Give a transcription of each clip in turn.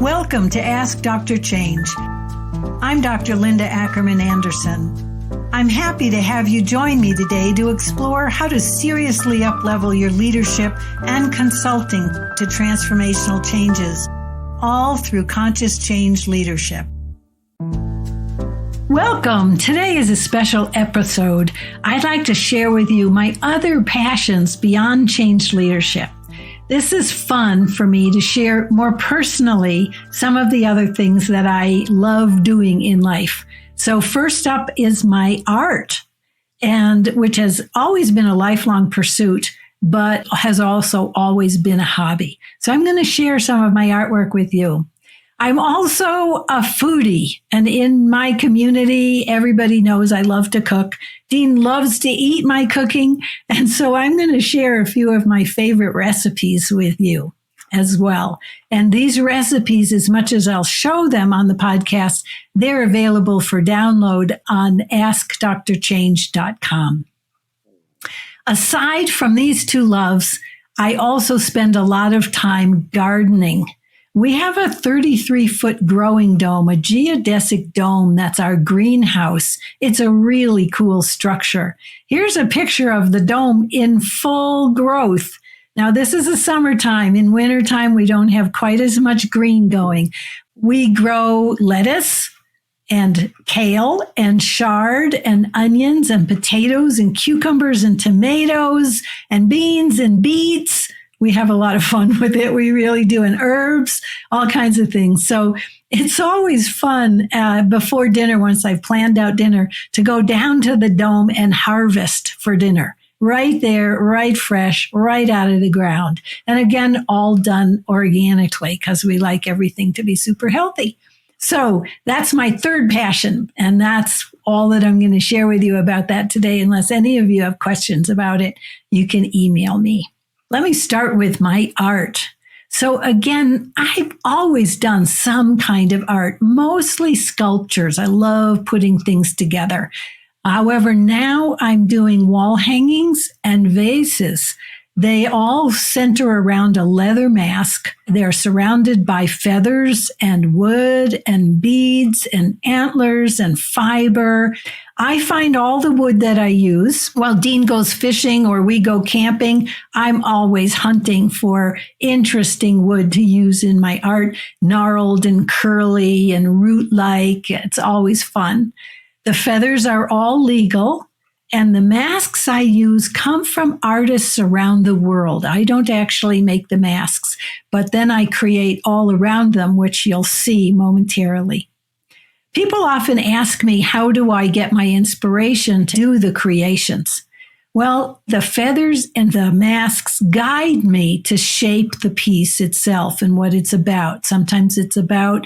Welcome to Ask Dr. Change. I'm Dr. Linda Ackerman Anderson. I'm happy to have you join me today to explore how to seriously uplevel your leadership and consulting to transformational changes, all through conscious change leadership. Welcome. Today is a special episode. I'd like to share with you my other passions beyond change leadership. This is fun for me to share more personally some of the other things that I love doing in life. So first up is my art, and which has always been a lifelong pursuit, but has also always been a hobby. So I'm going to share some of my artwork with you. I'm also a foodie, and in my community, everybody knows I love to cook. Dean loves to eat my cooking, and so I'm going to share a few of my favorite recipes with you as well. And these recipes, as much as I'll show them on the podcast, they're available for download on askdrchange.com. Aside from these two loves, I also spend a lot of time gardening. We have a 33-foot growing dome, a geodesic dome. That's our greenhouse. It's a really cool structure. Here's a picture of the dome in full growth. Now, this is the summertime. In wintertime, we don't have quite as much green going. We grow lettuce and kale and chard and onions and potatoes and cucumbers and tomatoes and beans and beets. We have a lot of fun with it. We really do. And herbs, all kinds of things. So it's always fun before dinner, once I've planned out dinner, to go down to the dome and harvest for dinner. Right there, right fresh, right out of the ground. And again, all done organically because we like everything to be super healthy. So that's my third passion. And that's all that I'm going to share with you about that today. Unless any of you have questions about it, you can email me. Let me start with my art. So again, I've always done some kind of art, mostly sculptures. I love putting things together. However, now I'm doing wall hangings and vases. They all center around a leather mask. They're surrounded by feathers and wood and beads and antlers and fiber. I find all the wood that I use. While Dean goes fishing or we go camping, I'm always hunting for interesting wood to use in my art, gnarled and curly and root-like. It's always fun. The feathers are all legal. And the masks I use come from artists around the world. I don't actually make the masks, but then I create all around them, which you'll see momentarily. People often ask me, how do I get my inspiration to do the creations? Well, the feathers and the masks guide me to shape the piece itself and what it's about. Sometimes it's about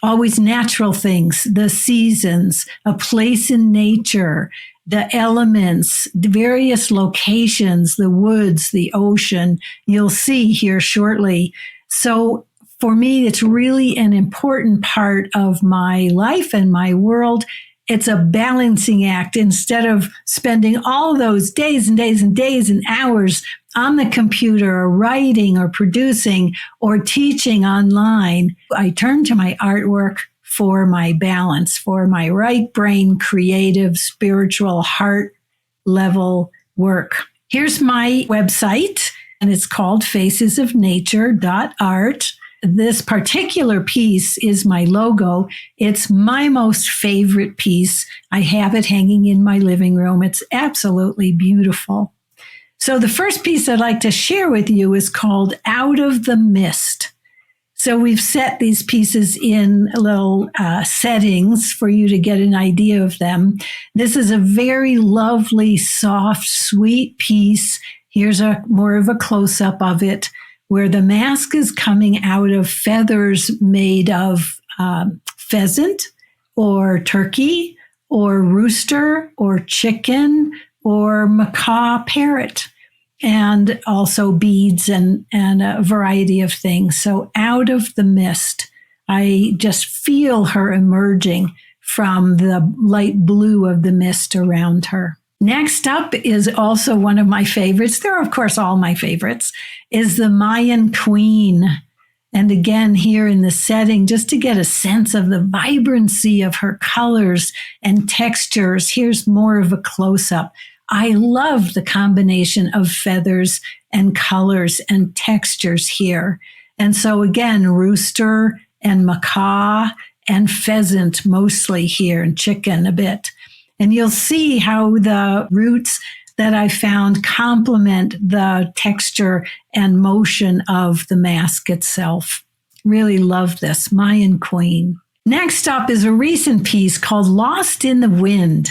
always natural things, the seasons, a place in nature, the elements, the various locations, the woods, the ocean, you'll see here shortly. So for me, it's really an important part of my life and my world. It's a balancing act. Instead of spending all those days and days and days and hours on the computer or writing or producing or teaching online, I turn to my artwork for my balance, for my right brain, creative, spiritual, heart level work. Here's my website, and it's called facesofnature.art. This particular piece is my logo. It's my most favorite piece. I have it hanging in my living room. It's absolutely beautiful. So the first piece I'd like to share with you is called Out of the Mist. So we've set these pieces in little settings for you to get an idea of them. This is a very lovely, soft, sweet piece. Here's more of a close-up of it, where the mask is coming out of feathers made of pheasant or turkey or rooster or chicken or macaw parrot, and also beads and a variety of things. So out of the mist, I just feel her emerging from the light blue of the mist around her. Next up is also one of my favorites. They're, of course, all my favorites, is the Mayan Queen. And again, here in the setting, just to get a sense of the vibrancy of her colors and textures, here's more of a close-up. I love the combination of feathers and colors and textures here. And so again, rooster and macaw and pheasant mostly here, and chicken a bit. And you'll see how the roots that I found complement the texture and motion of the mask itself. Really love this, Mayan Queen. Next up is a recent piece called Lost in the Wind.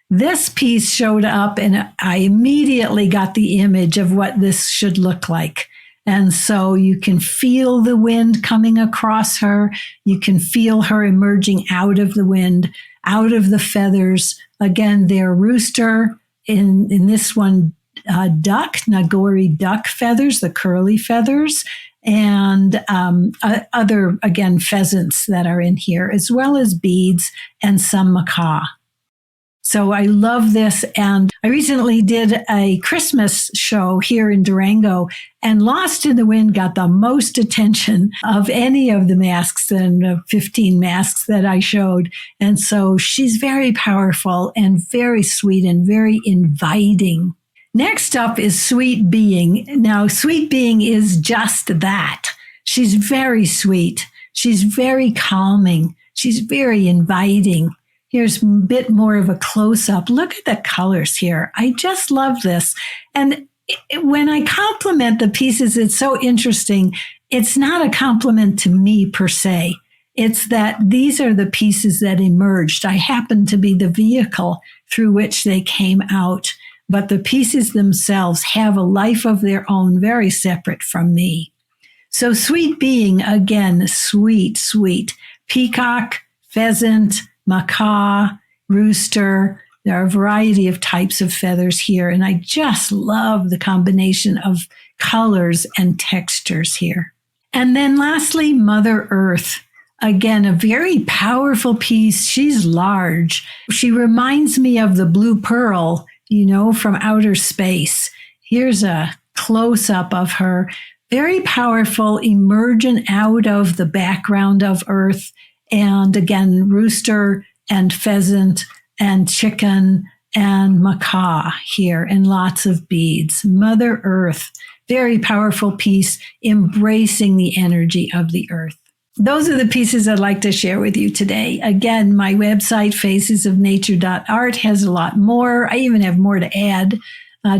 This piece showed up and I immediately got the image of what this should look like. And so you can feel the wind coming across her. You can feel her emerging out of the wind, out of the feathers. Again, they're rooster. In this one, duck, Nagori duck feathers, the curly feathers, and other, again, pheasants that are in here, as well as beads and some macaw. So I love this. And I recently did a Christmas show here in Durango, and Lost in the Wind got the most attention of any of the masks and the 15 masks that I showed. And so she's very powerful and very sweet and very inviting. Next up is Sweet Being. Now, Sweet Being is just that. She's very sweet. She's very calming. She's very inviting. Here's a bit more of a close-up. Look at the colors here. I just love this. And when I compliment the pieces, it's so interesting. It's not a compliment to me per se. It's that these are the pieces that emerged. I happen to be the vehicle through which they came out. But the pieces themselves have a life of their own, very separate from me. So Sweet Being, again, sweet, sweet. Peacock, pheasant, macaw, rooster. There are a variety of types of feathers here, and I just love the combination of colors and textures here. And then lastly, Mother Earth. Again, a very powerful piece. She's large. She reminds me of the blue pearl, from outer space. Here's a close-up of her. Very powerful, emergent out of the background of Earth. And again, rooster and pheasant and chicken and macaw here, and lots of beads. Mother Earth, very powerful piece, embracing the energy of the earth. Those are the pieces I'd like to share with you today. Again, my website, facesofnature.art, has a lot more. I even have more to add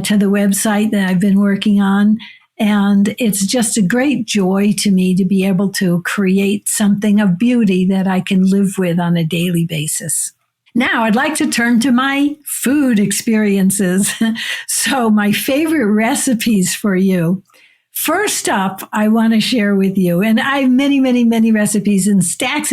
to the website that I've been working on. And it's just a great joy to me to be able to create something of beauty that I can live with on a daily basis. Now, I'd like to turn to my food experiences. So my favorite recipes for you. First up, I want to share with you, and I have many, many, many recipes and stacks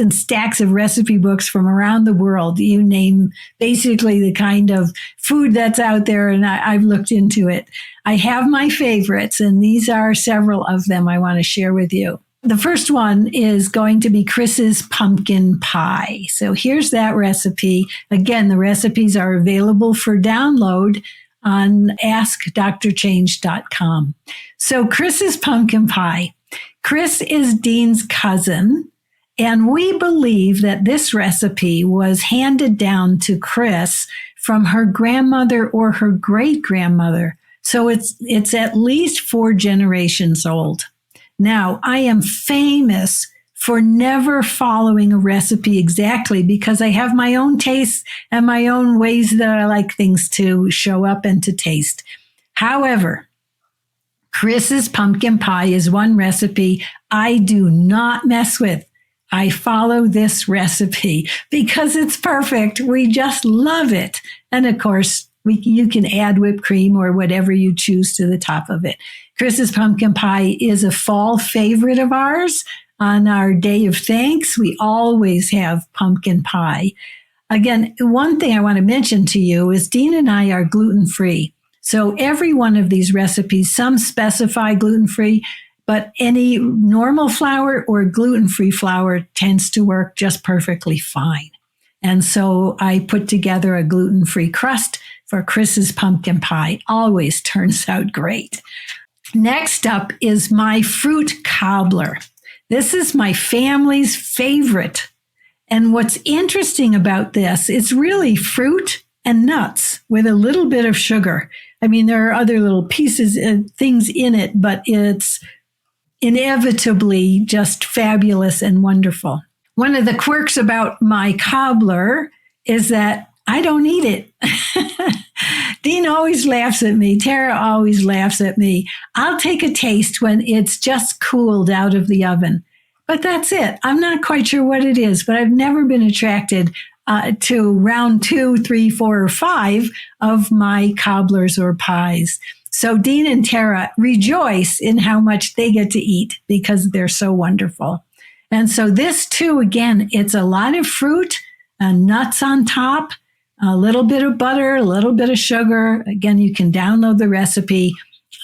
of recipe books from around the world. You name basically the kind of food that's out there, and I've looked into it. I have my favorites, and these are several of them I want to share with you. The first one is going to be Chris's pumpkin pie. So here's that recipe. Again, the recipes are available for download on askdrchange.com. So Chris's pumpkin pie. Chris is Dean's cousin, and we believe that this recipe was handed down to Chris from her grandmother or her great-grandmother. So it's at least 4 generations old. Now, I am famous for never following a recipe exactly because I have my own tastes and my own ways that I like things to show up and to taste. However, Chris's pumpkin pie is one recipe I do not mess with. I follow this recipe because it's perfect. We just love it. And of course, you can add whipped cream or whatever you choose to the top of it. Chris's pumpkin pie is a fall favorite of ours. On our Day of Thanks, we always have pumpkin pie. Again, one thing I want to mention to you is Dean and I are gluten-free. So every one of these recipes, some specify gluten-free, but any normal flour or gluten-free flour tends to work just perfectly fine. And so I put together a gluten-free crust for Chris's pumpkin pie. Always turns out great. Next up is my fruit cobbler. This is my family's favorite. And what's interesting about this, it's really fruit and nuts with a little bit of sugar. I mean, there are other little pieces and things in it, but it's inevitably just fabulous and wonderful. One of the quirks about my cobbler is that I don't eat it. Dean always laughs at me. Tara always laughs at me. I'll take a taste when it's just cooled out of the oven. But that's it. I'm not quite sure what it is, but I've never been attracted to round 2, 3, 4, or 5 of my cobblers or pies. So Dean and Tara rejoice in how much they get to eat because they're so wonderful. And so this too, again, it's a lot of fruit, nuts on top, a little bit of butter, a little bit of sugar. Again, you can download the recipe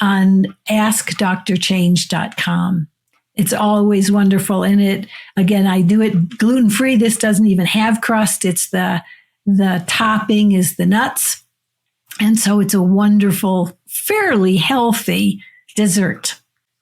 on askdrchange.com. It's always wonderful. And it, again, I do it gluten-free. This doesn't even have crust. It's the topping is the nuts. And so it's a wonderful, fairly healthy dessert.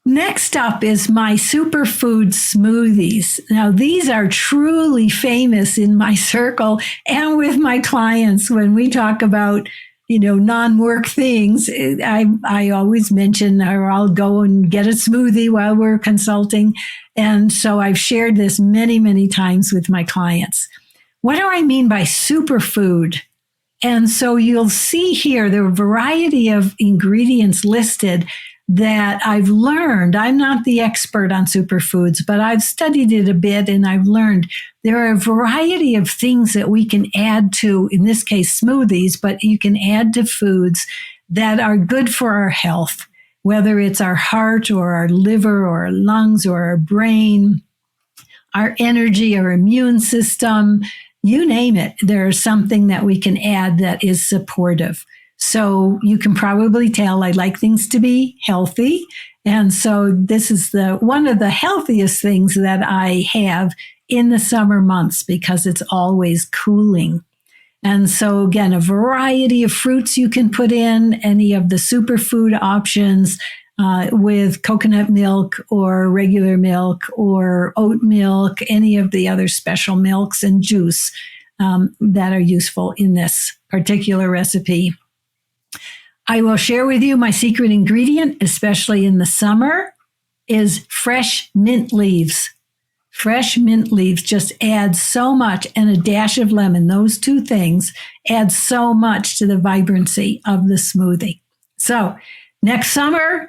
Next up is my superfood smoothies. Now, these are truly famous in my circle and with my clients when we talk about, non-work things. I always mention, or I'll go and get a smoothie while we're consulting. And so I've shared this many, many times with my clients. What do I mean by superfood? And so you'll see here, there are a variety of ingredients listed that I've learned. I'm not the expert on superfoods, but I've studied it a bit and I've learned there are a variety of things that we can add to, in this case, smoothies, but you can add to foods that are good for our health, whether it's our heart or our liver or our lungs or our brain, our energy, our immune system, you name it. There's something that we can add that is supportive. So you can probably tell I like things to be healthy. And so this is one of the healthiest things that I have in the summer months because it's always cooling. And so again, a variety of fruits you can put in, any of the superfood options with coconut milk or regular milk or oat milk, any of the other special milks and juice that are useful in this particular recipe. I will share with you my secret ingredient, especially in the summer, is fresh mint leaves. Fresh mint leaves just add so much, and a dash of lemon. Those two things add so much to the vibrancy of the smoothie. So next summer,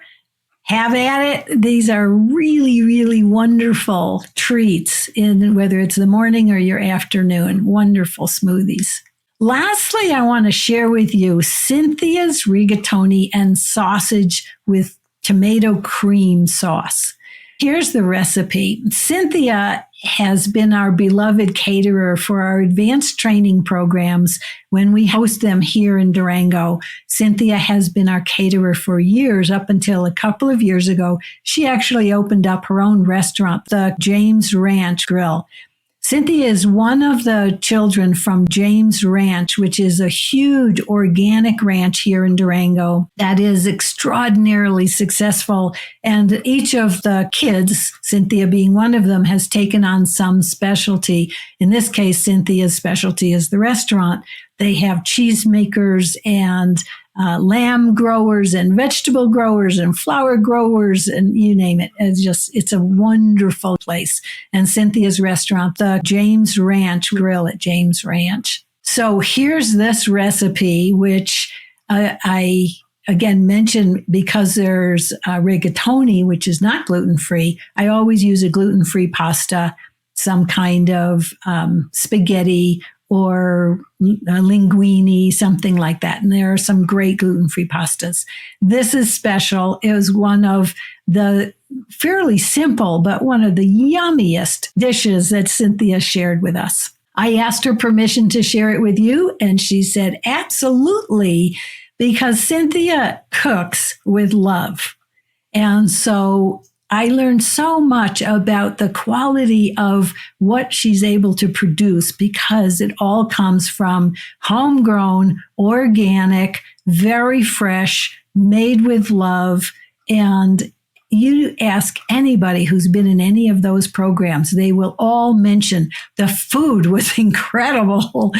have at it. These are really, really wonderful treats in whether it's the morning or your afternoon. Wonderful smoothies. Lastly, I want to share with you Cynthia's rigatoni and sausage with tomato cream sauce. Here's the recipe. Cynthia has been our beloved caterer for our advanced training programs when we host them here in Durango. Cynthia has been our caterer for years, up until a couple of years ago. She actually opened up her own restaurant, the James Ranch Grill. Cynthia is one of the children from James Ranch, which is a huge organic ranch here in Durango that is extraordinarily successful. And each of the kids, Cynthia being one of them, has taken on some specialty. In this case, Cynthia's specialty is the restaurant. They have cheesemakers and lamb growers and vegetable growers and flower growers and you name it. It's a wonderful place. And Cynthia's restaurant, the James Ranch Grill at James Ranch. So here's this recipe, which I again mentioned because there's rigatoni, which is not gluten-free. I always use a gluten-free pasta, some kind of spaghetti or linguine, something like that. And there are some great gluten-free pastas. This is special. It was one of the fairly simple, but one of the yummiest dishes that Cynthia shared with us. I asked her permission to share it with you, and she said, absolutely, because Cynthia cooks with love. And so I learned so much about the quality of what she's able to produce because it all comes from homegrown, organic, very fresh, made with love, and you ask anybody who's been in any of those programs, they will all mention the food was incredible.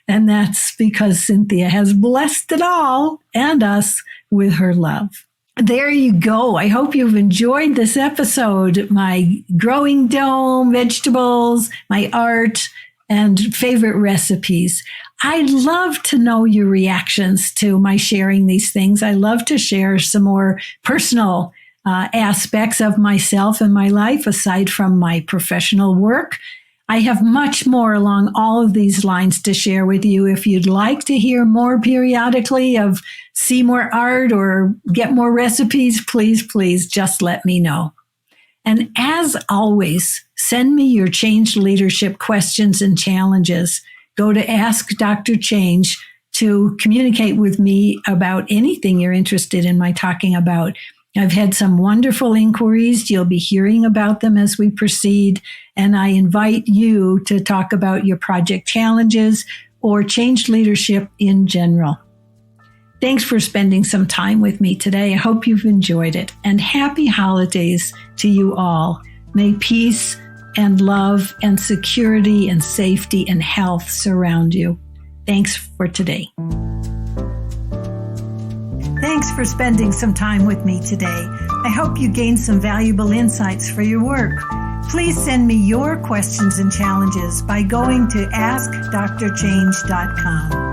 And that's because Cynthia has blessed it all and us with her love. There you go. I hope you've enjoyed this episode. My growing dome, vegetables, my art, and favorite recipes. I'd love to know your reactions to my sharing these things. I love to share some more personal aspects of myself and my life aside from my professional work. I have much more along all of these lines to share with you. If you'd like to hear more periodically of see more art or get more recipes, please just let me know. And as always, send me your change leadership questions and challenges. Go to Ask Dr. Change to communicate with me about anything you're interested in my talking about. I've had some wonderful inquiries. You'll be hearing about them as we proceed. And I invite you to talk about your project challenges or change leadership in general. Thanks for spending some time with me today. I hope you've enjoyed it. And happy holidays to you all. May peace and love and security and safety and health surround you. Thanks for today. Thanks for spending some time with me today. I hope you gained some valuable insights for your work. Please send me your questions and challenges by going to AskDrChange.com.